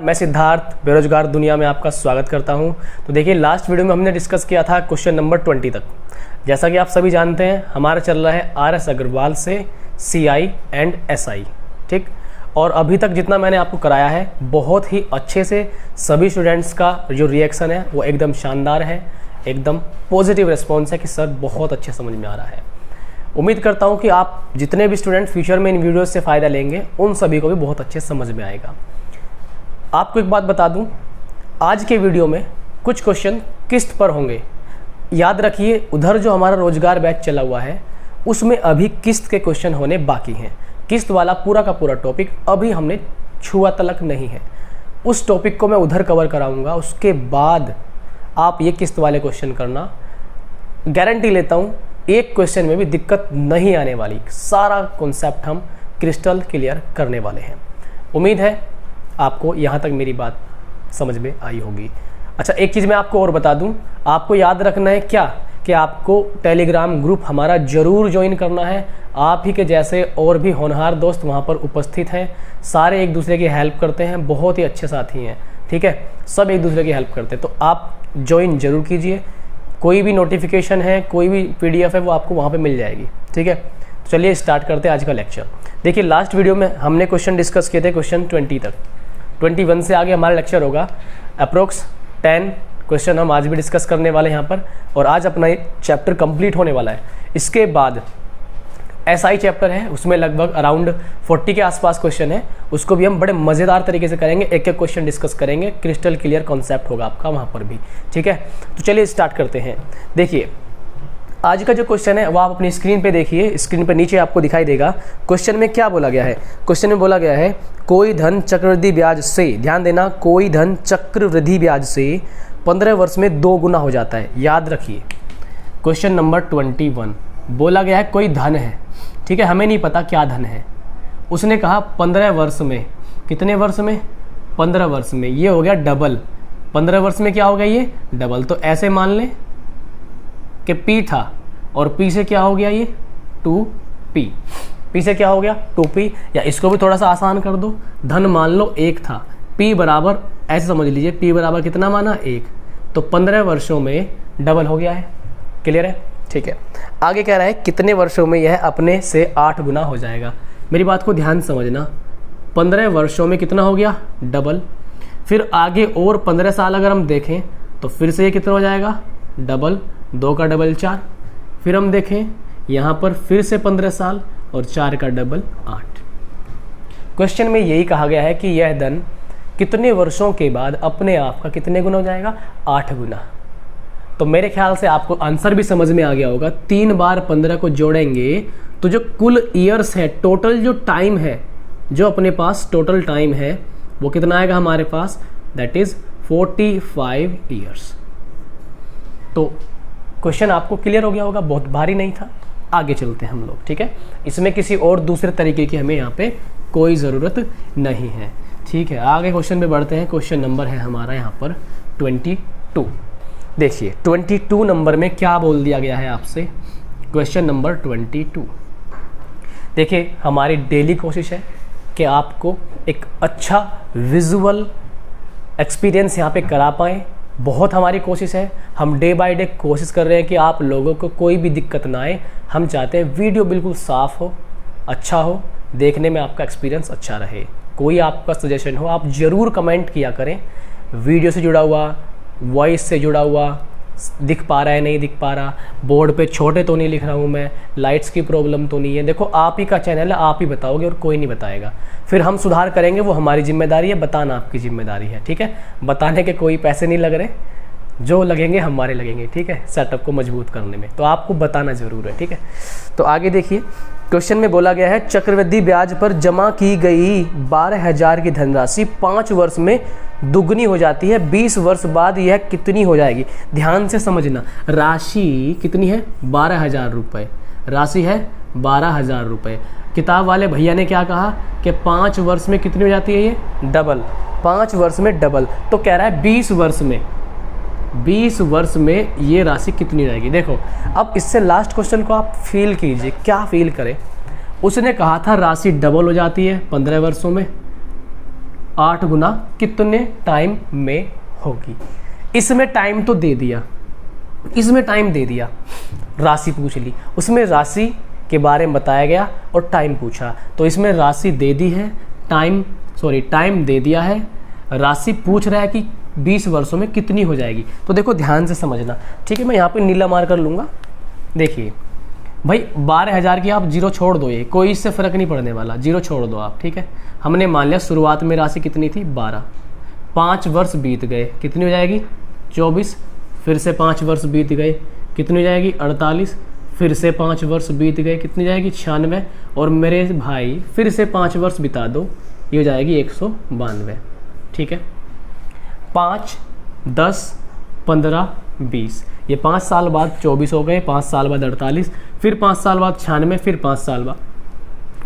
मैं सिद्धार्थ बेरोजगार दुनिया में आपका स्वागत करता हूं। तो देखिए, लास्ट वीडियो में हमने डिस्कस किया था क्वेश्चन नंबर 20 तक। जैसा कि आप सभी जानते हैं, हमारा चल रहा है RS अग्रवाल से CI एंड SI, ठीक। और अभी तक जितना मैंने आपको कराया है, बहुत ही अच्छे से सभी स्टूडेंट्स का जो रिएक्शन है वो एकदम शानदार है, एकदम पॉजिटिव रिस्पॉन्स है कि सर बहुत अच्छे समझ में आ रहा है। उम्मीद करता हूँ कि आप जितने भी स्टूडेंट फ्यूचर में इन वीडियोज़ से फ़ायदा लेंगे, उन सभी को भी बहुत अच्छे समझ में आएगा। आपको एक बात बता दूं, आज के वीडियो में कुछ क्वेश्चन किस्त पर होंगे। याद रखिए, उधर जो हमारा रोजगार बैच चला हुआ है उसमें अभी किस्त के क्वेश्चन होने बाकी हैं। किस्त वाला पूरा का पूरा टॉपिक अभी हमने छुआ तलक नहीं है। उस टॉपिक को मैं उधर कवर कराऊंगा, उसके बाद आप ये किस्त वाले क्वेश्चन करना। गारंटी लेता हूँ एक क्वेश्चन में भी दिक्कत नहीं आने वाली। सारा कॉन्सेप्ट हम क्रिस्टल क्लियर करने वाले हैं। उम्मीद है आपको यहाँ तक मेरी बात समझ में आई होगी। अच्छा, एक चीज़ मैं आपको और बता दूँ, आपको याद रखना है क्या कि आपको टेलीग्राम ग्रुप हमारा ज़रूर ज्वाइन करना है। आप ही के जैसे और भी होनहार दोस्त वहाँ पर उपस्थित हैं। सारे एक दूसरे की हेल्प करते हैं, बहुत ही अच्छे साथी हैं, ठीक है। सब एक दूसरे की हेल्प करते हैं, तो आप ज्वाइन ज़रूर कीजिए। कोई भी नोटिफिकेशन है, कोई भी PDF है, वो आपको वहाँ पर मिल जाएगी, ठीक है। तो चलिए स्टार्ट करते हैं आज का लेक्चर। देखिए, लास्ट वीडियो में हमने क्वेश्चन डिस्कस किए थे क्वेश्चन 20 तक। 21 से आगे हमारा लेक्चर होगा। अप्रोक्स 10 क्वेश्चन हम आज भी डिस्कस करने वाले हैं यहाँ पर, और आज अपना ये चैप्टर कंप्लीट होने वाला है। इसके बाद SI चैप्टर है, उसमें लगभग अराउंड 40 के आसपास क्वेश्चन है। उसको भी हम बड़े मज़ेदार तरीके से करेंगे, एक एक क्वेश्चन डिस्कस करेंगे। क्रिस्टल क्लियर कॉन्सेप्ट होगा आपका वहाँ पर भी, ठीक है। तो चलिए स्टार्ट करते हैं। देखिए, आज का जो क्वेश्चन है वो आप अपनी स्क्रीन पे देखिए। स्क्रीन पे नीचे आपको दिखाई देगा। क्वेश्चन में क्या बोला गया है? क्वेश्चन में बोला गया है कोई धन चक्रवृद्धि ब्याज से, ध्यान देना, कोई धन चक्रवृद्धि ब्याज से 15 वर्ष में 2 गुना हो जाता है। याद रखिए, क्वेश्चन नंबर 21 बोला गया है कोई धन है, ठीक है। हमें नहीं पता क्या धन है। उसने कहा 15 वर्ष में, कितने वर्ष में? 15 वर्ष में। ये हो गया डबल। 15 वर्ष में क्या हो गया? ये डबल। तो ऐसे मान लें कि P था, और P से क्या हो गया? ये 2P। P से क्या हो गया? 2P। या इसको भी थोड़ा सा आसान कर दो, धन मान लो 1 था, P बराबर, ऐसे समझ लीजिए, P बराबर कितना माना? 1। तो 15 वर्षों में डबल हो गया है। क्लियर है? ठीक है। आगे कह रहा है कितने वर्षों में यह अपने से 8 गुना हो जाएगा। मेरी बात को ध्यान समझना, 15 वर्षों में कितना हो गया? डबल। फिर आगे और 15 साल अगर हम देखें तो फिर से ये कितना हो जाएगा? डबल। 2 का डबल 4। फिर हम देखें यहाँ पर फिर से 15 साल, और 4 का डबल 8। क्वेश्चन में यही कहा गया है कि यह धन कितने वर्षों के बाद अपने आप का कितने गुना हो जाएगा? 8 गुना। तो मेरे ख्याल से आपको आंसर भी समझ में आ गया होगा। 3 बार 15 को जोड़ेंगे तो जो कुल ईयर्स है, टोटल जो टाइम है, जो अपने पास टोटल टाइम है, वो कितना आएगा हमारे पास? That is 45 years. तो क्वेश्चन आपको क्लियर हो गया होगा, बहुत भारी नहीं था। आगे चलते हैं हम लोग, ठीक है। इसमें किसी और दूसरे तरीके की हमें यहाँ पे कोई ज़रूरत नहीं है, ठीक है। आगे क्वेश्चन पे बढ़ते हैं। क्वेश्चन नंबर है हमारा यहाँ पर 22। देखिए, 22 नंबर में क्या बोल दिया गया है आपसे? Question number 22। देखिए, हमारी डेली कोशिश है कि आपको एक अच्छा विजुअल एक्सपीरियंस यहाँ पे करा पाएँ। बहुत हमारी कोशिश है, हम डे बाय डे कोशिश कर रहे हैं कि आप लोगों को कोई भी दिक्कत ना आए। हम चाहते हैं वीडियो बिल्कुल साफ़ हो, अच्छा हो, देखने में आपका एक्सपीरियंस अच्छा रहे। कोई आपका सजेशन हो, आप ज़रूर कमेंट किया करें। वीडियो से जुड़ा हुआ, वॉइस से जुड़ा हुआ, दिख पा रहा है नहीं दिख पा रहा, बोर्ड पे छोटे तो नहीं लिख रहा हूँ मैं, लाइट्स की प्रॉब्लम तो नहीं है। देखो, आप ही का चैनल है, आप ही बताओगे और कोई नहीं बताएगा। फिर हम सुधार करेंगे, वो हमारी जिम्मेदारी है, बताना आपकी जिम्मेदारी है, ठीक है। बताने के कोई पैसे नहीं लग रहे, जो लगेंगे हमारे लगेंगे, ठीक है, सेटअप को मजबूत करने में। तो आपको बताना ज़रूर है, ठीक है। तो आगे देखिए, क्वेश्चन में बोला गया है चक्रवृद्धि ब्याज पर जमा की गई 12,000 की धनराशि 5 वर्ष में दुगनी हो जाती है। 20 वर्ष बाद यह कितनी हो जाएगी? ध्यान से समझना, राशि कितनी है? 12,000 रुपये। राशि है 12,000 रुपये। किताब वाले भैया ने क्या कहा कि 5 वर्ष में कितनी हो जाती है? ये डबल। 5 वर्ष में डबल। तो कह रहा है 20 वर्ष में, 20 वर्ष में ये राशि कितनी रहेगी? देखो, अब इससे लास्ट क्वेश्चन को आप फील कीजिए, क्या फील करें। उसने कहा था राशि डबल हो जाती है 15 वर्षों में, 8 गुना कितने टाइम में होगी। इसमें टाइम तो दे दिया, इसमें टाइम दे दिया, राशि पूछ ली, उसमें राशि के बारे में बताया गया और टाइम पूछा। तो इसमें राशि दे दी है, टाइम दे दिया है, राशि पूछ रहा है कि 20 वर्षों में कितनी हो जाएगी। तो देखो ध्यान से समझना, ठीक है। मैं यहाँ पे नीला मार्कर लूँगा। देखिए भाई 12,000 की आप जीरो छोड़ दो, ये कोई इससे फ़र्क नहीं पड़ने वाला, जीरो छोड़ दो आप, ठीक है। हमने मान लिया शुरुआत में राशि कितनी थी 12, 5 वर्ष बीत गए, कितनी हो जाएगी 24, फिर से 5 वर्ष बीत गए, कितनी हो जाएगी 48, फिर से 5 वर्ष बीत गए, कितनी जाएगी 96, और मेरे भाई फिर से 5 वर्ष बिता दो, ये हो जाएगी 192, ठीक है। 5, 10, 15, 20, ये 5 साल बाद 24 हो गए, 5 साल बाद 48, फिर 5 साल बाद 96, फिर 5 साल बाद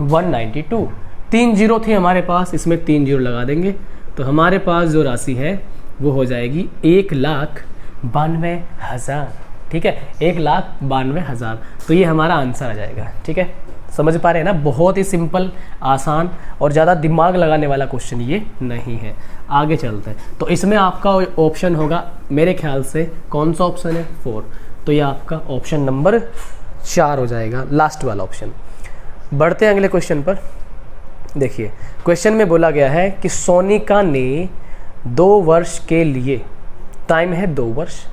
192। 3 जीरो थे हमारे पास, इसमें 3 जीरो लगा देंगे तो हमारे पास जो राशि है वो हो जाएगी 1,92,000, ठीक है, 1,92,000। तो ये हमारा आंसर आ जाएगा, ठीक है। समझ पा रहे हैं ना, बहुत ही सिंपल, आसान और ज़्यादा दिमाग लगाने वाला क्वेश्चन ये नहीं है। आगे चलते हैं। तो इसमें आपका ऑप्शन होगा मेरे ख्याल से, कौन सा ऑप्शन है 4, तो ये आपका ऑप्शन नंबर 4 हो जाएगा, लास्ट वाला ऑप्शन। बढ़ते हैं अगले क्वेश्चन पर। देखिए क्वेश्चन में बोला गया है कि सोनिका ने 2 वर्ष के लिए, टाइम है 2 वर्ष,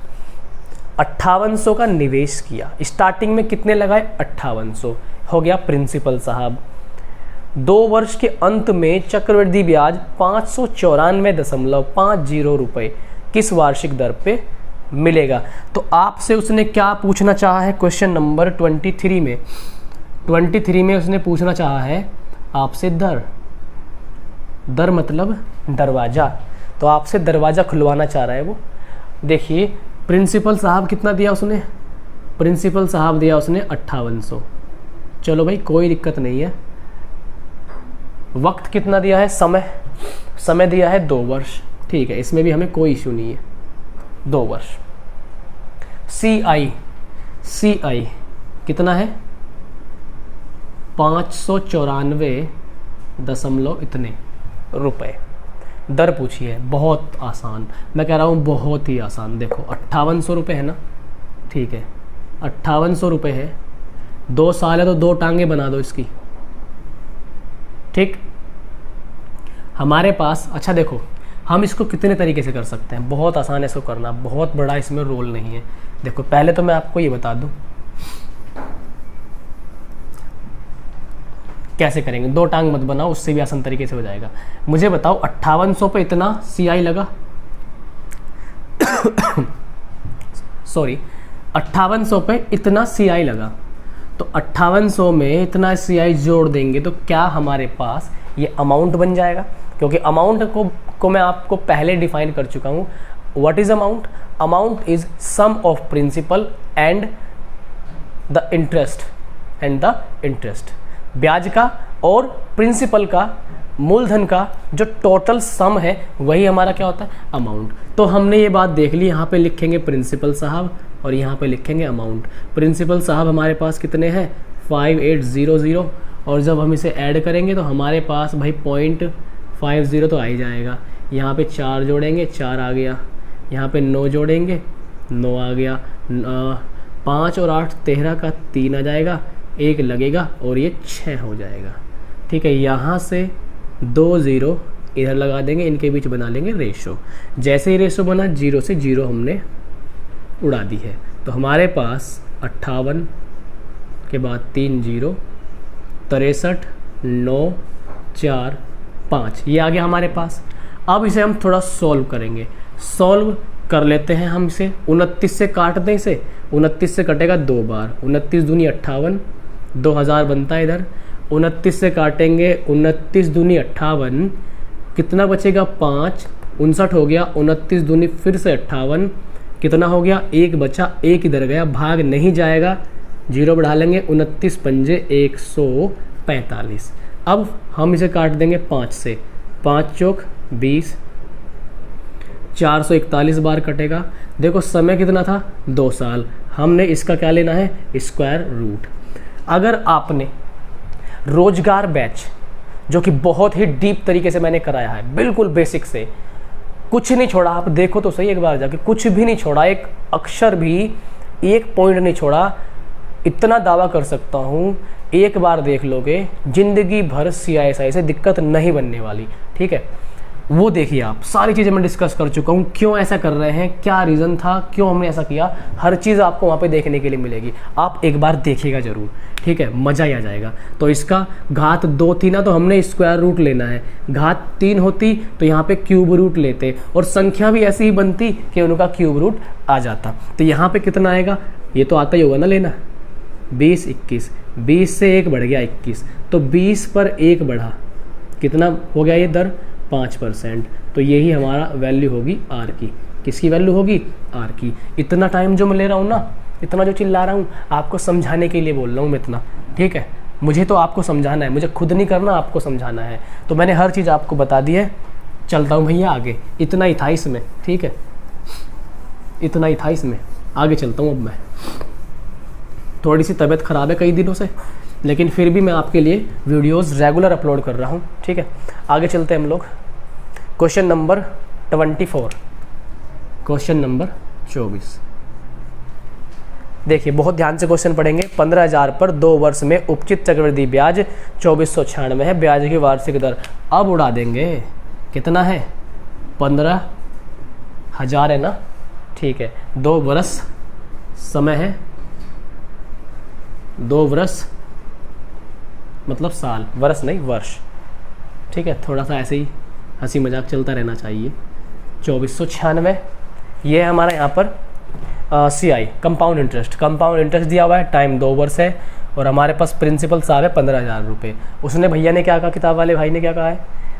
5800 का निवेश किया। स्टार्टिंग में कितने लगाए 5800, हो गया प्रिंसिपल साहब। 2 वर्ष के अंत में चक्रवृद्धि ब्याज 594.50 रुपये किस वार्षिक दर पे मिलेगा। तो आपसे उसने क्या पूछना चाहा है, क्वेश्चन नंबर 23 में, 23 में उसने पूछना चाहा है आपसे दर मतलब दरवाज़ा। तो आपसे दरवाज़ा खुलवाना चाह रहा है वो। देखिए प्रिंसिपल साहब कितना दिया उसने, प्रिंसिपल साहब दिया उसने 5800, चलो भाई कोई दिक्कत नहीं है। वक्त कितना दिया है, समय दिया है 2 वर्ष, ठीक है, इसमें भी हमें कोई इशू नहीं है, 2 वर्ष। CI कितना है 594 दशमलव इतने रुपए। दर पूछी है, बहुत आसान, मैं कह रहा हूँ बहुत ही आसान। देखो 5800 रुपये है ना, ठीक है, 5800 रुपये है, 2 साल है तो 2 टांगे बना दो इसकी, ठीक। हमारे पास, अच्छा देखो हम इसको कितने तरीके से कर सकते हैं, बहुत आसान है इसको करना, बहुत बड़ा इसमें रोल नहीं है। देखो पहले तो मैं आपको ये बता दूं कैसे करेंगे, 2 टांग मत बनाओ, उससे भी आसान तरीके से हो जाएगा। मुझे बताओ 5800 पे इतना CI लगा सॉरी 5800 पे इतना CI लगा, तो 5800 में इतना CI जोड़ देंगे तो क्या हमारे पास ये अमाउंट बन जाएगा। क्योंकि अमाउंट को मैं आपको पहले डिफाइन कर चुका हूँ। What is amount, amount is sum of principal and the interest, ब्याज का और प्रिंसिपल का, मूलधन का जो टोटल सम है वही हमारा क्या होता है अमाउंट। तो हमने ये बात देख ली, यहाँ पे लिखेंगे प्रिंसिपल साहब और यहाँ पे लिखेंगे अमाउंट। प्रिंसिपल साहब हमारे पास कितने हैं 5800, और जब हम इसे ऐड करेंगे तो हमारे पास भाई 0.50 तो आ ही जाएगा। यहाँ पे 4 जोड़ेंगे 4 आ गया, यहाँ पे 9 जोड़ेंगे 9 आ गया, 5 और 8 13 का 3 आ जाएगा, 1 लगेगा और ये 6 हो जाएगा, ठीक है। यहाँ से 2 0 इधर लगा देंगे, इनके बीच बना लेंगे रेशो। जैसे ही रेशो बना 0 से 0 हमने उड़ा दी है, तो हमारे पास 58 के बाद 3 0, 63 9 4 5 ये आ गया हमारे पास। अब इसे हम थोड़ा सॉल्व करेंगे, सॉल्व कर लेते हैं हम इसे। 29 से काट दें इसे, 29 से कटेगा 2 बार, 29 दूनी 58, 2000 बनता है इधर। 29 से काटेंगे, 29 दूनी 58, कितना बचेगा 5, 59 हो गया। 29 दूनी फिर से 58, कितना हो गया 1 बचा, 1 इधर गया, भाग नहीं जाएगा, 0 बढ़ा लेंगे, 29 पंजे 145। अब हम इसे काट देंगे 5 से, 5 चौक 20, 441 बार कटेगा। देखो समय कितना था 2 साल, हमने इसका क्या लेना है स्क्वायर रूट। अगर आपने रोजगार बैच जो कि बहुत ही डीप तरीके से मैंने कराया है, बिल्कुल बेसिक से, कुछ नहीं छोड़ा। आप देखो तो सही एक बार जाके, कुछ भी नहीं छोड़ा, एक अक्षर भी, एक पॉइंट नहीं छोड़ा। इतना दावा कर सकता हूँ, एक बार देख लोगे जिंदगी भर CISI से दिक्कत नहीं बनने वाली। ठीक है, वो देखिए आप, सारी चीज़ें मैं डिस्कस कर चुका हूँ, क्यों ऐसा कर रहे हैं, क्या रीज़न था, क्यों हमने ऐसा किया, हर चीज़ आपको वहाँ पे देखने के लिए मिलेगी। आप एक बार देखिएगा ज़रूर, ठीक है, मज़ा ही आ जाएगा। तो इसका घात 2 थी ना, तो हमने स्क्वायर रूट लेना है। घात 3 होती तो यहाँ पे क्यूब रूट लेते, और संख्या भी ऐसी ही बनती कि उनका क्यूब रूट आ जाता। तो यहाँ पे कितना आएगा, ये तो आता ही होगा ना लेना, 20 21, 20 से 1 बढ़ गया 21, तो 20 पर 1 बढ़ा, कितना हो गया ये दर, 5%। तो यही हमारा वैल्यू होगी आर की। किसकी वैल्यू होगी, आर की। इतना टाइम जो मैं ले रहा हूँ ना, इतना जो चिल्ला रहा हूँ, आपको समझाने के लिए बोल रहा हूँ मैं इतना, ठीक है। मुझे तो आपको समझाना है, मुझे खुद नहीं करना, आपको समझाना है। तो मैंने हर चीज़ आपको बता दी है। चलता हूँ भैया आगे, इतना ही था इसमें, ठीक है, इतना ही था इसमें। आगे चलता हूँ अब मैं। थोड़ी सी तबीयत ख़राब है कई दिनों से, लेकिन फिर भी मैं आपके लिए वीडियोस रेगुलर अपलोड कर रहा हूँ, ठीक है। आगे चलते हैं हम लोग। Question number 24, question number 24। देखिए बहुत ध्यान से क्वेश्चन पढ़ेंगे। 15,000 पर 2 वर्ष में उपचित चक्रवृद्धि ब्याज 2496 है, ब्याज की वार्षिक दर। अब उड़ा देंगे, कितना है, 15,000 है ना, ठीक है। 2 वर्ष समय है, 2 वर्ष मतलब साल, वर्ष नहीं वर्ष, ठीक है। थोड़ा सा ऐसे ही हंसी मजाक चलता रहना चाहिए। 2496 ये है हमारा यहाँ पर CI कंपाउंड इंटरेस्ट दिया हुआ है। टाइम 2 वर्ष है, और हमारे पास प्रिंसिपल साहब है 15,000 रुपये। उसने भैया ने क्या कहा, किताब वाले भाई ने क्या कहा है,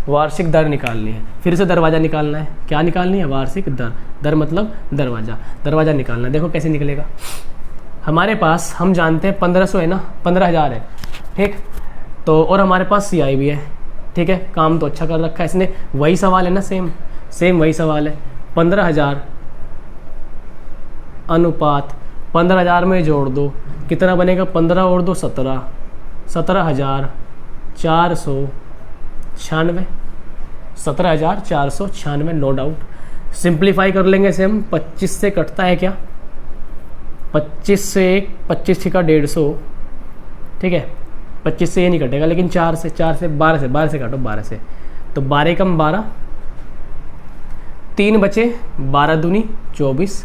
वार्षिक दर निकालनी है। फिर से दरवाज़ा निकालना है। क्या निकालनी है, वार्षिक दर। दर मतलब दरवाज़ा निकालना है। देखो कैसे निकलेगा। हमारे पास, हम जानते हैं 1500 है ना, 15,000 है, ठीक। तो और हमारे पास CI भी है, ठीक है। काम तो अच्छा कर रखा है इसने। वही सवाल है ना, सेम वही सवाल है। 15,000 अनुपात 15,000 में जोड़ दो, कितना बनेगा, 15 और 2 17, 17,496, 17,496, नो डाउट। सिंप्लीफाई कर लेंगे इसे हम। 25 से कटता है क्या, 25 से 1, 25 का 150, ठीक है। 25 से ये नहीं कटेगा, लेकिन 4 से 12 से काटो, 12 से, तो 12 कम 12, 3 बचे, 12 दूनी 24,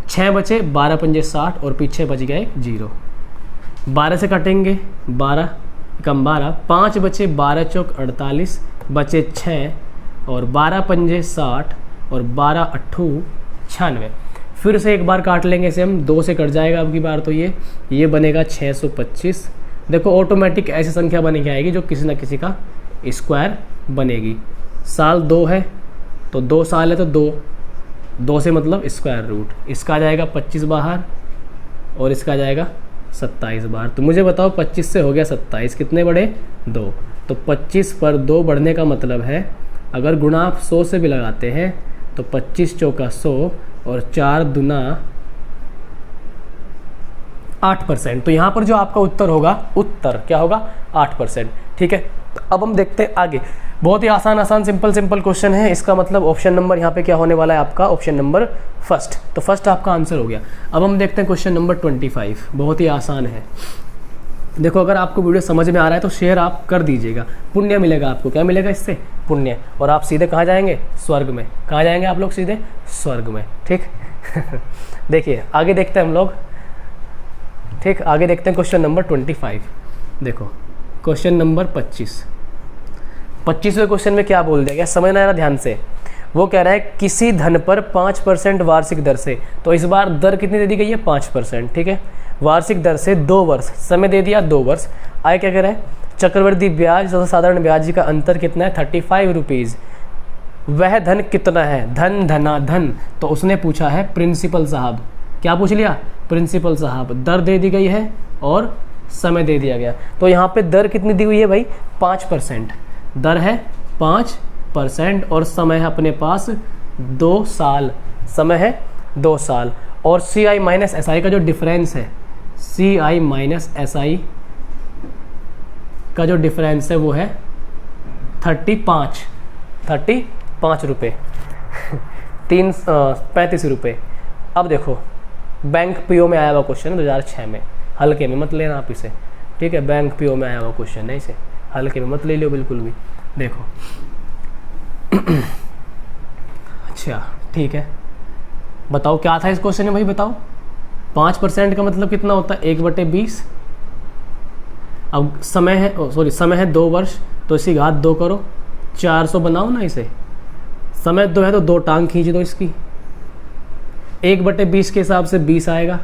6 बचे, 12 पंजे 60, और पीछे बच गए 0। 12 से कटेंगे, 12 कम 12, 5 बचे, 12 चौक 48, बचे 6, और 12 पंजे 60, और 12 अट्ठू 96। फिर से एक बार काट लेंगे इसे हम, 2 से कट जाएगा अब की बार, तो ये बनेगा 625। देखो ऑटोमेटिक ऐसी संख्या बन के आएगी जो किसी ना किसी का स्क्वायर बनेगी। साल 2 है तो 2 साल है, तो 2 से मतलब स्क्वायर रूट। इसका आ जाएगा 25 बाहर, और इसका आ जाएगा 27 बाहर। तो मुझे बताओ 25 से हो गया 27, कितने बढ़े, 2। तो 25 पर 2 बढ़ने का मतलब है, अगर गुणा आप 100 से भी लगाते हैं तो 25 चौका 100, और 4 दुना 8%। तो यहाँ पर जो आपका उत्तर होगा, उत्तर क्या होगा, 8%, ठीक है। अब हम देखते हैं आगे। बहुत ही आसान सिंपल क्वेश्चन है। इसका मतलब ऑप्शन नंबर यहाँ पे क्या होने वाला है आपका, ऑप्शन नंबर फर्स्ट। तो फर्स्ट आपका आंसर हो गया। अब हम देखते हैं क्वेश्चन नंबर 25। बहुत ही आसान है। देखो अगर आपको वीडियो समझ में आ रहा है तो शेयर आप कर दीजिएगा, पुण्य मिलेगा आपको। क्या मिलेगा इससे, पुण्य। और आप सीधे कहाँ जाएंगे, स्वर्ग में। कहाँ जाएंगे आप लोग, सीधे स्वर्ग में, ठीक। देखिए आगे देखते हैं हम लोग, ठीक। आगे देखते हैं क्वेश्चन नंबर 25। देखो क्वेश्चन नंबर 25वें क्वेश्चन में क्या बोल दिया गया, समझना है ना ध्यान से। वो कह रहा है किसी धन पर 5% वार्षिक दर से, तो इस बार दर कितनी दे दी गई है, 5%, ठीक है। वार्षिक दर से 2 वर्ष, समय दे दिया 2 वर्ष। आगे क्या कह रहा है, चक्रवृद्धि ब्याज तथा साधारण ब्याज का अंतर कितना है, 35 रुपीज़। वह धन कितना है, धन धना धन। तो उसने पूछा है प्रिंसिपल साहब, क्या पूछ लिया, प्रिंसिपल साहब। दर दे दी गई है और समय दे दिया गया। तो यहाँ पे दर कितनी दी हुई है भाई, 5%। दर है 5%, और समय है अपने पास 2 साल। समय है 2 साल। और CI माइनस SI का जो डिफरेंस है, CI माइनस SI का जो डिफरेंस है वो है 35 रुपये 35 रुपये। अब देखो बैंक पीओ में आया हुआ क्वेश्चन है 2006 में, हल्के में मत लेना आप इसे, ठीक है। बैंक पीओ में आया हुआ क्वेश्चन है, इसे हल्के में मत ले लो बिल्कुल भी। देखो अच्छा ठीक है, बताओ क्या था इस क्वेश्चन में भाई, बताओ। 5% का मतलब कितना होता है, 1/20। अब समय है, समय है 2 वर्ष, तो इसकी घात 2 करो, 400 बनाओ ना इसे। समय 2 है तो 2 टांग खींच दो इसकी। 1/20 के हिसाब से 20 आएगा,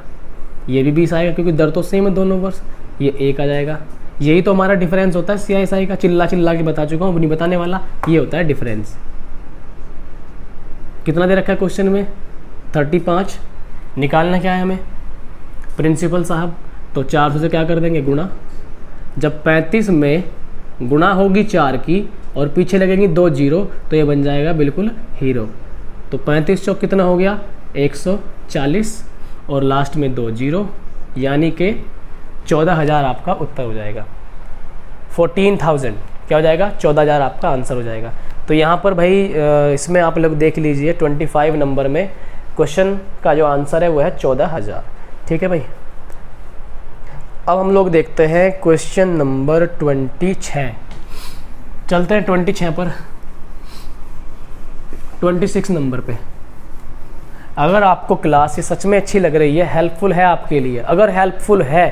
ये भी 20 आएगा क्योंकि दर तो सेम है दोनों वर्ष, ये 1 आ जाएगा। यही तो हमारा डिफरेंस होता है CISI का, चिल्ला के बता चुका हूँ, अब नहीं बताने वाला। ये होता है डिफरेंस। कितना दे रखा है क्वेश्चन में, 35। निकालना क्या है हमें प्रिंसिपल साहब, तो 400 से क्या कर देंगे गुणा। जब 35 में गुणा होगी 4 की और पीछे लगेंगी 2 जीरो, तो ये बन जाएगा बिल्कुल हीरो। तो 35 चौक कितना हो गया 140 और लास्ट में 2 जीरो, यानी कि 14,000 आपका उत्तर हो जाएगा। 14,000 क्या हो जाएगा, 14,000 आपका आंसर हो जाएगा। तो यहाँ पर भाई इसमें आप लोग देख लीजिए 25 नंबर में क्वेश्चन का जो आंसर है वो है 14,000, ठीक है भाई। अब हम लोग देखते हैं क्वेश्चन नंबर 26। चलते हैं 26 पर। 26 नंबर पे अगर आपको क्लास ये सच में अच्छी लग रही है, हेल्पफुल है आपके लिए, अगर हेल्पफुल है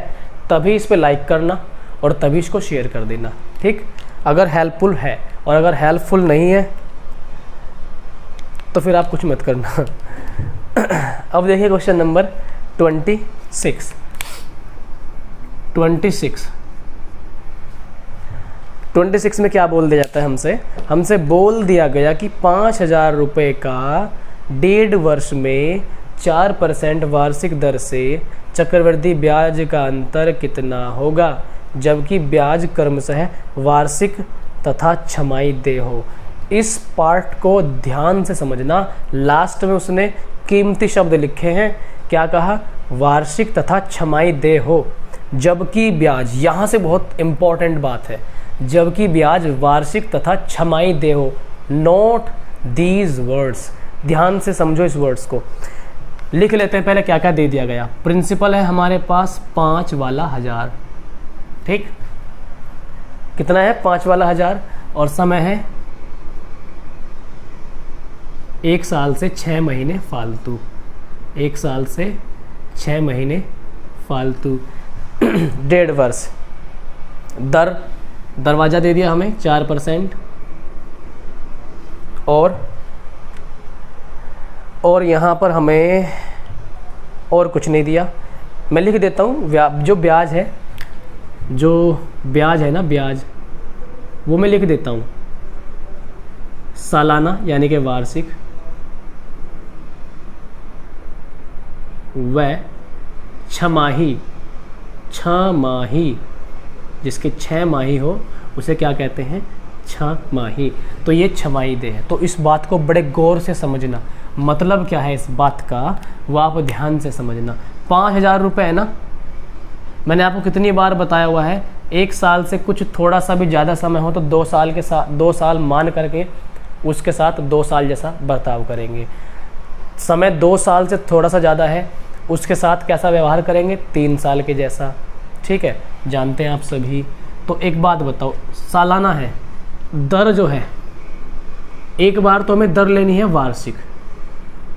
तभी इस पे लाइक करना और तभी इसको शेयर कर देना, ठीक। अगर हेल्पफुल है, और अगर हेल्पफुल नहीं है तो फिर आप कुछ मत करना। अब देखिए क्वेश्चन नंबर 26। 26 में क्या बोल दिया जाता है हमसे बोल दिया गया कि 5,000 रुपये का 1.5 वर्ष में 4% वार्षिक दर से चक्रवृद्धि ब्याज का अंतर कितना होगा, जबकि ब्याज क्रमशः वार्षिक तथा छमाही देय हो। इस पार्ट को ध्यान से समझना। लास्ट में उसने कीमती शब्द लिखे हैं, क्या कहा, वार्षिक तथा छमाही देय हो, जबकि ब्याज, यहाँ से बहुत इंपॉर्टेंट बात है, जबकि ब्याज वार्षिक तथा छमाही देय हो। नोट दीज वर्ड्स, ध्यान से समझो इस वर्ड्स को। लिख लेते हैं पहले क्या क्या दे दिया गया। प्रिंसिपल है हमारे पास 5 वाला 1000, ठीक, कितना है 5 वाला 1000, और समय है 1 साल से 6 महीने फालतू, 1 साल से 6 महीने फालतू। 1.5 वर्ष, दरवाज़ा दे दिया हमें 4%, और यहाँ पर हमें और कुछ नहीं दिया। मैं लिख देता हूँ जो ब्याज है ना, ब्याज वो मैं लिख देता हूँ सालाना यानी कि वार्षिक, व छमाही, जिसके 6 माही हो उसे क्या कहते हैं, छमाही। तो ये छमाही दे है। तो इस बात को बड़े गौर से समझना, मतलब क्या है इस बात का वो आप ध्यान से समझना। 5,000 रुपये है ना, मैंने आपको कितनी बार बताया हुआ है, 1 साल से कुछ थोड़ा सा भी ज़्यादा समय हो तो 2 साल के साथ 2 साल मान करके उसके साथ 2 साल जैसा बर्ताव करेंगे। समय 2 साल से थोड़ा सा ज़्यादा है, उसके साथ कैसा व्यवहार करेंगे, 3 साल के जैसा, ठीक है, जानते हैं आप सभी। तो एक बात बताओ, सालाना है, दर जो है एक बार तो हमें दर लेनी है वार्षिक,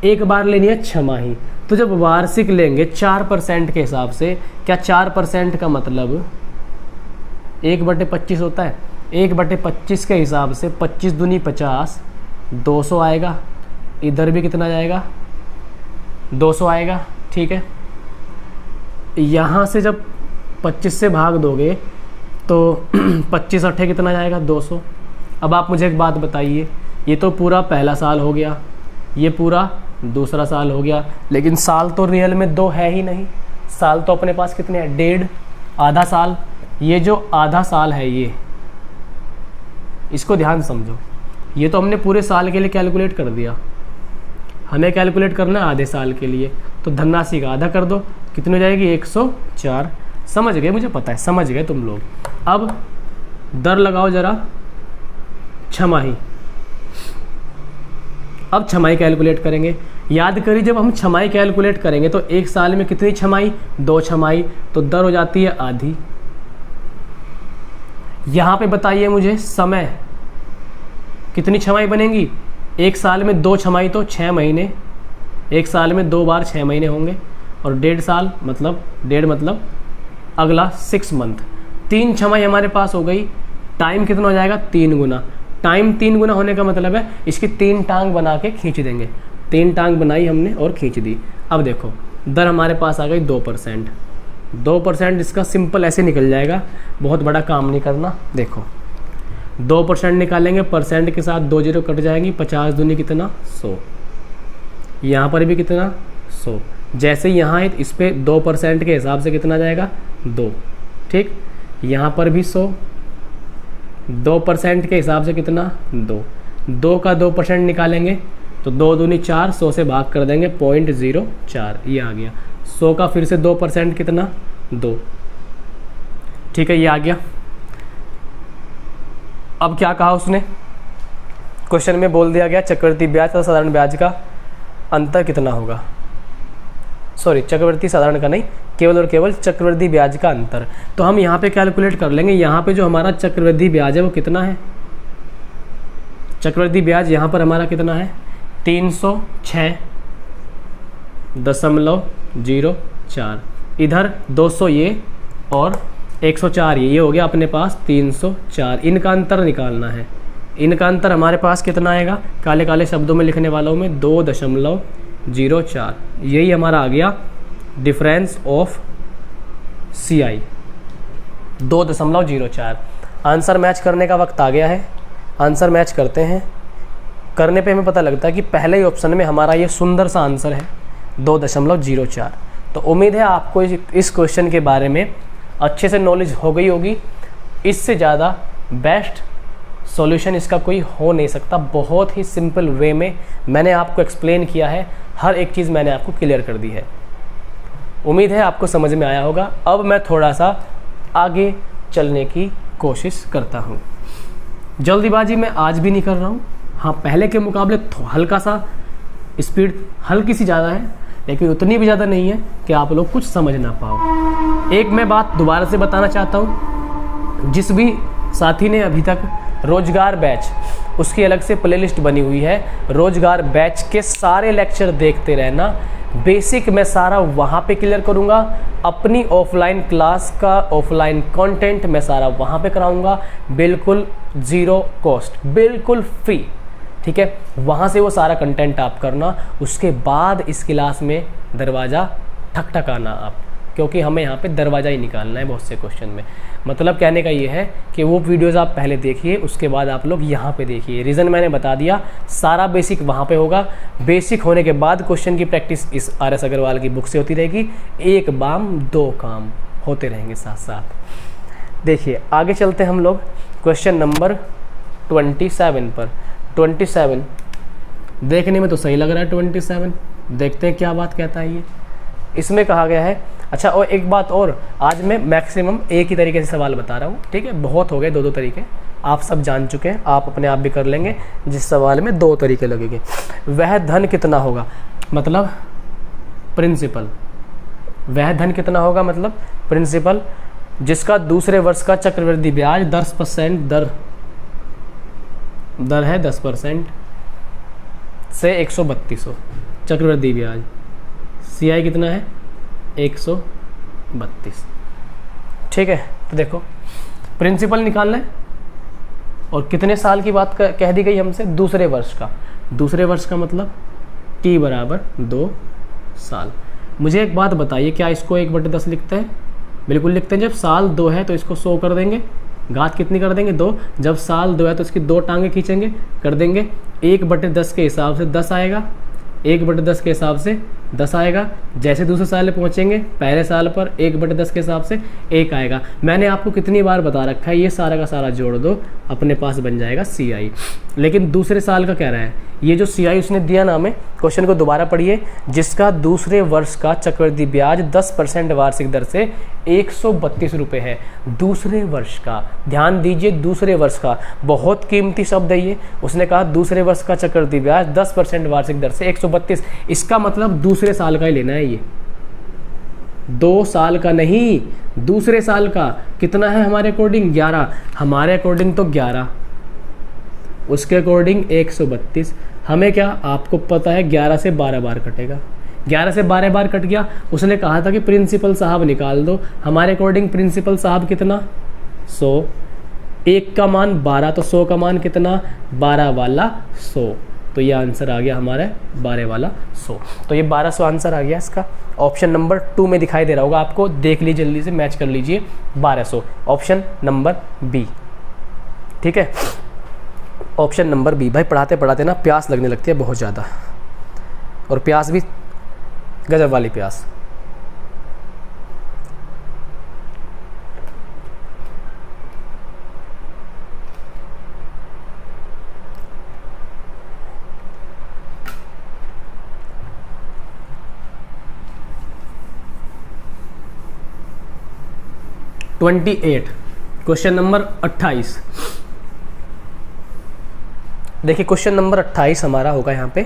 एक बार लेनी है छमाही। तो जब वार्षिक लेंगे 4% के हिसाब से, क्या 4% का मतलब 1/25 होता है, 1/25 के हिसाब से 25 दूनी 50, 200 आएगा। इधर भी कितना जाएगा, 200 आएगा, ठीक है। यहाँ से जब 25 से भाग दोगे तो 25 अट्ठे कितना जाएगा, 200। अब आप मुझे एक बात बताइए, ये तो पूरा पहला साल हो गया, ये पूरा दूसरा साल हो गया, लेकिन साल तो रियल में 2 है ही नहीं। साल तो अपने पास कितने हैं, 1.5, आधा साल। ये जो आधा साल है ये, इसको ध्यान समझो, ये तो हमने पूरे साल के लिए कैलकुलेट कर दिया, हमें कैलकुलेट करना है आधे साल के लिए। तो धनराशि का आधा कर दो, कितनी हो जाएगी, 104। समझ गए, मुझे पता है समझ गए तुम लोग। अब दर लगाओ जरा, छमाही। अब छमाही कैलकुलेट करेंगे। याद करिए जब हम छमाही कैलकुलेट करेंगे तो एक साल में कितनी छमाही, 2 छमाही, तो दर हो जाती है आधी। यहाँ पे बताइए मुझे समय, कितनी छमाही बनेंगी, एक साल में 2 छमाही तो 6 महीने, एक साल में 2 बार 6 महीने होंगे, और 1.5 साल मतलब 1.5 मतलब अगला 6 मंथ। 3 छमाही हमारे पास हो गई। टाइम कितना हो जाएगा, 3 गुना। टाइम 3 गुना होने का मतलब है इसकी 3 टांग बना के खींच देंगे। 3 टांग बनाई हमने और खींच दी। अब देखो दर हमारे पास आ गई 2%। 2% इसका सिंपल ऐसे निकल जाएगा, बहुत बड़ा काम नहीं करना। देखो 2% निकालेंगे, परसेंट के साथ 2 जीरो कट जाएंगी, 50 दूनी कितना, 100। यहाँ पर भी कितना, 100। जैसे यहाँ है इस पर 2% के हिसाब से कितना जाएगा, 2। ठीक, यहाँ पर भी 100, 2% के हिसाब से कितना, 2। 2 का 2% निकालेंगे तो 2 दूनी 4, 100 से भाग कर देंगे 0.04, ये आ गया। 100 का फिर से 2% कितना, 2। ठीक है, ये आ गया। अब क्या कहा उसने, क्वेश्चन में बोल दिया गया चक्रवृद्धि ब्याज तथा साधारण ब्याज का अंतर कितना होगा। सॉरी, चक्रवृद्धि साधारण का नहीं, केवल और केवल चक्रवृद्धि ब्याज का अंतर। तो हम यहाँ पे कैलकुलेट कर लेंगे। यहाँ पे जो हमारा चक्रवृद्धि ब्याज है वो कितना है, चक्रवृद्धि ब्याज यहाँ पर हमारा कितना है, 306.04। इधर 200 ये और 104 ये हो गया अपने पास 304। इनका अंतर निकालना है। इनका अंतर हमारे पास कितना आएगा, काले काले शब्दों में लिखने वालों में 2.04। यही हमारा आ गया difference of CI, 2.04। Answer match करने का वक्त आ गया है। आंसर मैच करते हैं। करने पे हमें पता लगता है कि पहले ही ऑप्शन में हमारा ये सुंदर सा आंसर है 2.04। तो उम्मीद है आपको इस क्वेश्चन के बारे में अच्छे से नॉलेज हो गई होगी। इससे ज़्यादा बेस्ट सॉल्यूशन इसका कोई हो नहीं सकता। बहुत ही सिंपल वे में मैंने आपको एक्सप्लेन किया है, हर एक चीज़ मैंने आपको क्लियर कर दी है। उम्मीद है आपको समझ में आया होगा। अब मैं थोड़ा सा आगे चलने की कोशिश करता हूँ। जल्दीबाजी मैं आज भी नहीं कर रहा हूँ। हाँ, पहले के मुकाबले हल्का सा स्पीड हल्की सी ज़्यादा है, लेकिन उतनी भी ज़्यादा नहीं है कि आप लोग कुछ समझ ना पाओ। एक मैं बात दोबारा से बताना चाहता हूँ, जिस भी साथी ने अभी तक रोजगार बैच, उसकी अलग से प्लेलिस्ट बनी हुई है, रोजगार बैच के सारे लेक्चर देखते रहना। बेसिक मैं सारा वहाँ पे क्लियर करूँगा। अपनी ऑफलाइन क्लास का ऑफलाइन कंटेंट मैं सारा वहाँ पे कराऊँगा, बिल्कुल ज़ीरो कॉस्ट, बिल्कुल फ्री। ठीक है, वहाँ से वो सारा कंटेंट आप करना। उसके बाद इस क्लास में दरवाज़ा ठकठकाना आप, क्योंकि हमें यहाँ पे दरवाज़ा ही निकालना है बहुत से क्वेश्चन में। मतलब कहने का ये है कि वो वीडियोस आप पहले देखिए, उसके बाद आप लोग यहाँ पे देखिए। रीज़न मैंने बता दिया, सारा बेसिक वहाँ पे होगा। बेसिक होने के बाद क्वेश्चन की प्रैक्टिस इस RS अग्रवाल की बुक से होती रहेगी। एक बाम दो काम होते रहेंगे साथ साथ। देखिए आगे चलते हम लोग क्वेश्चन नंबर 27 पर। 27 देखने में तो सही लग रहा है। 27 देखते हैं क्या बात कहता है ये। इसमें कहा गया है, अच्छा और एक बात और, आज मैं मैक्सिमम एक ही तरीके से सवाल बता रहा हूँ। ठीक है, बहुत हो गए 2-2 तरीके, आप सब जान चुके हैं, आप अपने आप भी कर लेंगे। जिस सवाल में 2 तरीके लगेंगे, वह धन कितना होगा, मतलब प्रिंसिपल। वह धन कितना होगा मतलब प्रिंसिपल, जिसका दूसरे वर्ष का चक्रवृद्धि ब्याज 10% दर है 10% से 132 चक्रवृद्धि ब्याज। CI कितना है 132। ठीक है, तो देखो प्रिंसिपल निकालना है और कितने साल की बात कह दी गई हमसे, दूसरे वर्ष का। दूसरे वर्ष का मतलब T बराबर 2 साल। मुझे एक बात बताइए, क्या इसको 1/10 लिखते हैं? बिल्कुल लिखते हैं। जब साल 2 है तो इसको 100 कर देंगे, घात कितनी कर देंगे 2। जब साल 2 है तो इसकी 2 टांगे खींचेंगे, कर देंगे 1/10 के हिसाब से 10 आएगा, 1/10 के हिसाब से 10 आएगा। जैसे दूसरे साल में पहुंचेंगे पहले साल पर 1/10 के हिसाब से 1 आएगा। मैंने आपको कितनी बार बता रखा है, ये सारा का सारा जोड़ दो, अपने पास बन जाएगा CI। लेकिन दूसरे साल का कह रहा है, ये जो CI उसने दिया ना हमें, क्वेश्चन को दोबारा पढ़िए, जिसका दूसरे वर्ष का चक्रवृद्धि ब्याज 10% वार्षिक दर से 132 रुपये है। दूसरे वर्ष का, ध्यान दीजिए, दूसरे वर्ष का, बहुत कीमती शब्द है ये। उसने कहा दूसरे वर्ष का चक्रवृद्धि ब्याज 10% वार्षिक दर से 132, इसका मतलब दूसरे साल का ही लेना है ये, 2 साल का नहीं, दूसरे साल का। कितना है हमारे अकॉर्डिंग? 11, हमारे अकॉर्डिंग तो 11, उसके अकॉर्डिंग 132। हमें क्या, आपको पता है 11 से 12 बार कटेगा, 11 से 12 बार कट गया। उसने कहा था कि प्रिंसिपल साहब निकाल दो, हमारे अकॉर्डिंग प्रिंसिपल साहब कितना? 100, 1 का मान 12, तो 100 का मान कितना? 12 वाला 100, तो ये आंसर आ गया हमारा 12 वाला 100। तो ये 1200 आंसर आ गया इसका। ऑप्शन नंबर 2 में दिखाई दे रहा होगा आपको, देख लीजिए जल्दी से, मैच कर लीजिए, 1200, ऑप्शन नंबर बी। ठीक है, ऑप्शन नंबर बी। भाई पढ़ाते पढ़ाते ना प्यास लगने लगती है बहुत ज़्यादा, और प्यास भी गजब वाली प्यास। Question number 28। देखिए क्वेश्चन नंबर 28 हमारा होगा यहाँ पे।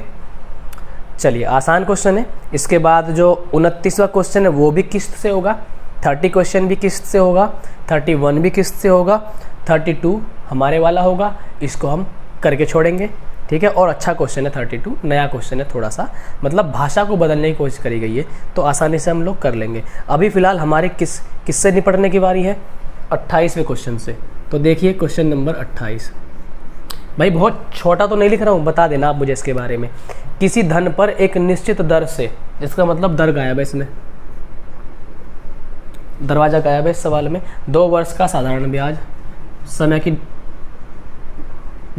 चलिए, आसान क्वेश्चन है। इसके बाद जो 29वां क्वेश्चन है वो भी किस्त से होगा, 30 क्वेश्चन भी किस्त से होगा, 31 भी किस्त से होगा, 32 हमारे वाला होगा, इसको हम करके छोड़ेंगे। ठीक है, और अच्छा क्वेश्चन है 32, नया क्वेश्चन है थोड़ा सा, मतलब भाषा को बदलने की कोशिश करी गई है, तो आसानी से हम लोग कर लेंगे। अभी फ़िलहाल हमारे किससे निपटने की बारी है? 28वें क्वेश्चन से। तो देखिए क्वेश्चन नंबर 28। भाई बहुत छोटा तो नहीं लिख रहा हूँ, बता देना आप मुझे इसके बारे में। किसी धन पर एक निश्चित दर से, इसका मतलब दर गायब है इसमें, दरवाजा गायब है इस सवाल में। 2 वर्ष का साधारण ब्याज, समय की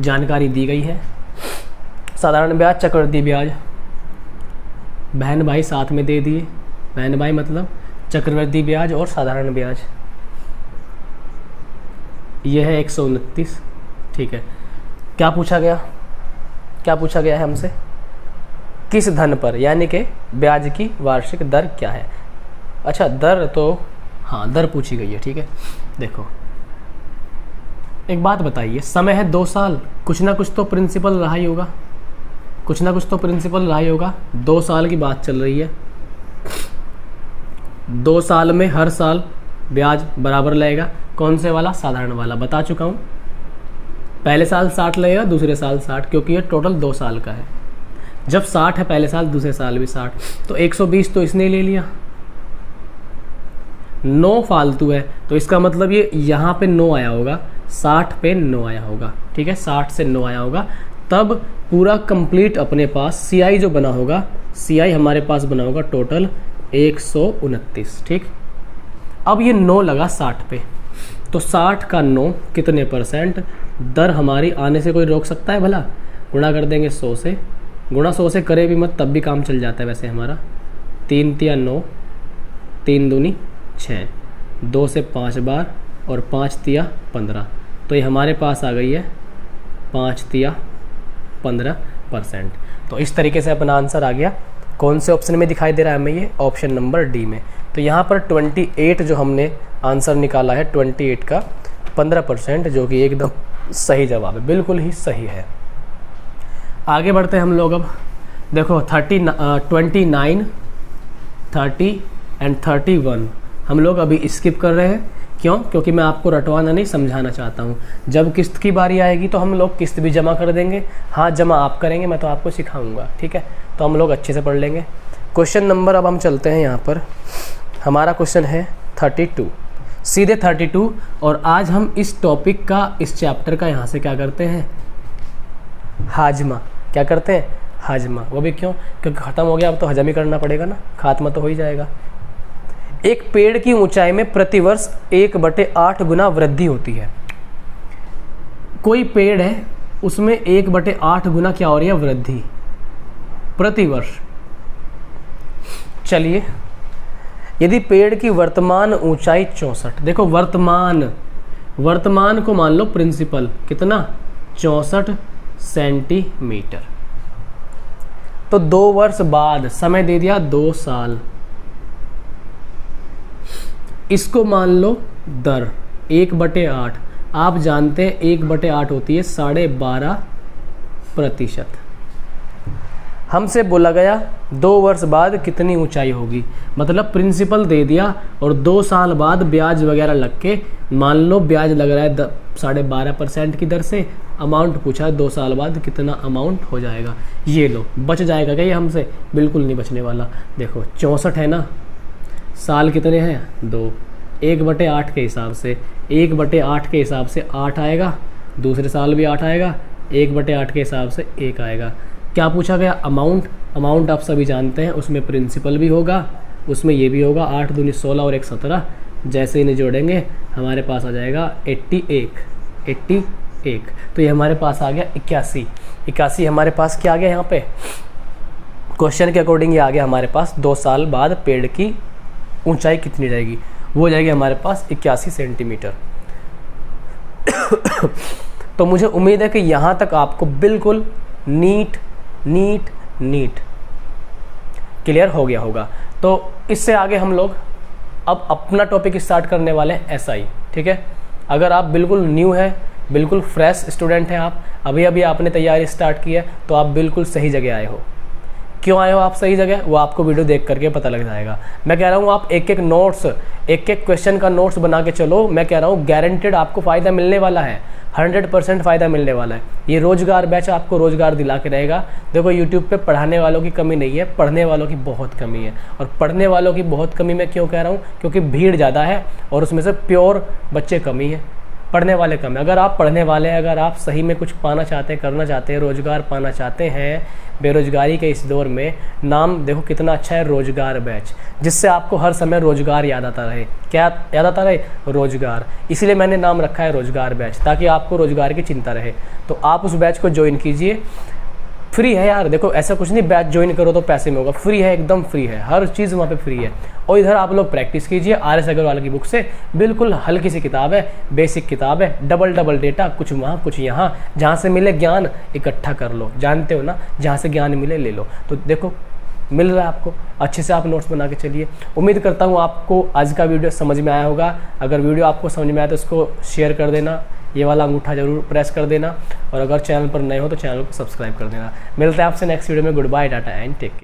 जानकारी दी गई है। साधारण ब्याज, चक्रवृद्धि ब्याज, बहन भाई साथ में दे दिए, बहन भाई मतलब चक्रवृद्धि ब्याज और साधारण ब्याज। यह है 129। ठीक है, क्या पूछा गया? क्या पूछा गया है हमसे? किस धन पर, यानी कि ब्याज की वार्षिक दर क्या है। अच्छा दर, तो हाँ दर पूछी गई है। ठीक है, देखो एक बात बताइए, समय है 2 साल, कुछ ना कुछ तो प्रिंसिपल रहा ही होगा, कुछ ना कुछ तो प्रिंसिपल रहा ही होगा। 2 साल की बात चल रही है, 2 साल में हर साल ब्याज बराबर लगेगा। कौन से वाला? साधारण वाला, बता चुका हूँ। पहले साल 60 लगेगा, दूसरे साल 60, क्योंकि ये टोटल 2 साल का है। जब 60 है पहले साल, दूसरे साल भी 60, तो 120 तो इसने ले लिया। 9 फालतू है, तो इसका मतलब ये यहाँ पे 9 आया होगा, 60 पे 9 आया होगा। ठीक है, 60 से 9 आया होगा, तब पूरा कंप्लीट अपने पास CI जो बना होगा, CI हमारे पास बना होगा टोटल 129। ठीक, अब ये 9 लगा 60 पे, तो 60 का 9 कितने %? दर हमारी आने से कोई रोक सकता है भला? गुणा कर देंगे 100 से, गुणा 100 से करे भी मत तब भी काम चल जाता है वैसे हमारा। 3 तिया 9, 3 दूनी 6, 2 से 5 बार और 5 तिया 15, तो ये हमारे पास आ गई है 5 तिया 15%। तो इस तरीके से अपना आंसर आ गया। कौन से ऑप्शन में दिखाई दे रहा है हमें? ये ऑप्शन नंबर डी में। तो यहाँ पर 28 जो हमने आंसर निकाला है, 28 का 15%, जो कि एकदम सही जवाब है, बिल्कुल ही सही है। आगे बढ़ते हैं हम लोग। अब देखो 29, 30 एंड 31 हम लोग अभी स्किप कर रहे हैं। क्यों? क्योंकि मैं आपको रटवाना नहीं, समझाना चाहता हूँ। जब किस्त की बारी आएगी तो हम लोग किस्त भी जमा कर देंगे। हाँ, जमा आप करेंगे, मैं तो आपको सिखाऊंगा। ठीक है, तो हम लोग अच्छे से पढ़ लेंगे। क्वेश्चन नंबर अब हम चलते हैं यहाँ पर। हमारा क्वेश्चन है 32, सीधे 32। और आज हम इस टॉपिक का, इस चैप्टर का यहाँ से क्या करते हैं? हाजमा। क्या करते हैं? हाजमा। वो भी क्यों? क्योंकि ख़त्म हो गया, अब तो हजम ही करना पड़ेगा ना, खात्मा तो हो ही जाएगा। एक पेड़ की ऊंचाई में प्रतिवर्ष 1/8 गुना वृद्धि होती है। कोई पेड़ है, उसमें 1/8 गुना क्या हो रही है? वृद्धि प्रतिवर्ष। चलिए, यदि पेड़ की वर्तमान ऊंचाई 64, देखो वर्तमान को मान लो प्रिंसिपल, कितना 64 सेंटीमीटर, तो 2 वर्ष बाद, समय दे दिया 2 साल, इसको मान लो दर 1/8, आप जानते हैं 1/8 होती है 12.5%। हमसे बोला गया 2 वर्ष बाद कितनी ऊंचाई होगी, मतलब प्रिंसिपल दे दिया और 2 साल बाद ब्याज वगैरह लग के, मान लो ब्याज लग रहा है 12.5% की दर से, अमाउंट पूछा है 2 साल बाद कितना अमाउंट हो जाएगा। ये लो, बच जाएगा क्या ये हमसे? बिल्कुल नहीं बचने वाला। देखो 64 है ना, साल कितने हैं 2, 1/8 के हिसाब से 1/8 के हिसाब से 8 आएगा, दूसरे साल भी 8 आएगा, 1/8 के हिसाब से 1 आएगा। क्या पूछा गया? अमाउंट आप सभी जानते हैं, उसमें प्रिंसिपल भी होगा, उसमें ये भी होगा, 8 दूनी 16 और 1 17, जैसे इन्हें जोड़ेंगे हमारे पास आ जाएगा 81। तो ये हमारे पास आ गया 81 हमारे पास क्या आ गया यहाँ पे? क्वेश्चन के अकॉर्डिंग ये आ गया हमारे पास 2 साल बाद पेड़ की ऊंचाई कितनी रहेगी, वो जाएगी हमारे पास 81 सेंटीमीटर। तो मुझे उम्मीद है कि यहाँ तक आपको बिल्कुल नीट क्लियर हो गया होगा। तो इससे आगे हम लोग अब अपना टॉपिक स्टार्ट करने वाले हैं SI, ठीक है। अगर आप बिल्कुल न्यू है, बिल्कुल फ्रेश स्टूडेंट हैं, आप अभी आपने तैयारी स्टार्ट की है, तो आप बिल्कुल सही जगह आए हो। क्यों आए हो आप सही जगह, वो आपको वीडियो देख करके पता लग जाएगा। मैं कह रहा हूँ आप एक एक क्वेश्चन का नोट्स बना के चलो। मैं कह रहा हूँ गारंटेड आपको फ़ायदा मिलने वाला है, 100% फ़ायदा मिलने वाला है। ये रोजगार बैच आपको रोजगार दिला के रहेगा। देखो यूट्यूब पे पढ़ाने वालों की कमी नहीं है, पढ़ने वालों की बहुत कमी है। और पढ़ने वालों की बहुत कमी मैं क्यों कह रहा हूँ? क्योंकि भीड़ ज़्यादा है और उसमें से प्योर बच्चे कमी है, पढ़ने वाले कम है। अगर आप पढ़ने वाले हैं, अगर आप सही में कुछ पाना चाहते हैं, करना चाहते हैं, रोजगार पाना चाहते हैं बेरोजगारी के इस दौर में, नाम देखो कितना अच्छा है, रोजगार बैच, जिससे आपको हर समय रोजगार याद आता रहे। क्या याद आता रहे? रोजगार। इसलिए मैंने नाम रखा है रोजगार बैच, ताकि आपको रोजगार की चिंता रहे। तो आप उस बैच को ज्वाइन कीजिए, फ्री है यार। देखो ऐसा कुछ नहीं बैच ज्वाइन करो तो पैसे में होगा, फ्री है, एकदम फ्री है, हर चीज़ वहाँ पे फ्री है। और इधर आप लोग प्रैक्टिस कीजिए RS अग्रवाल की बुक से, बिल्कुल हल्की सी किताब है, बेसिक किताब है, डबल डेटा, कुछ वहाँ कुछ यहाँ, जहाँ से मिले ज्ञान इकट्ठा कर लो। जानते हो ना, जहाँ से ज्ञान मिले ले लो। तो देखो मिल रहा है आपको, अच्छे से आप नोट्स बना के चलिए। उम्मीद करता हूँ आपको आज का वीडियो समझ में आया होगा। अगर वीडियो आपको समझ में आया तो उसको शेयर कर देना, ये वाला अंगूठा जरूर प्रेस कर देना, और अगर चैनल पर नए हो तो चैनल को सब्सक्राइब कर देना। मिलते हैं आपसे नेक्स्ट वीडियो में। Good bye, tata and take care.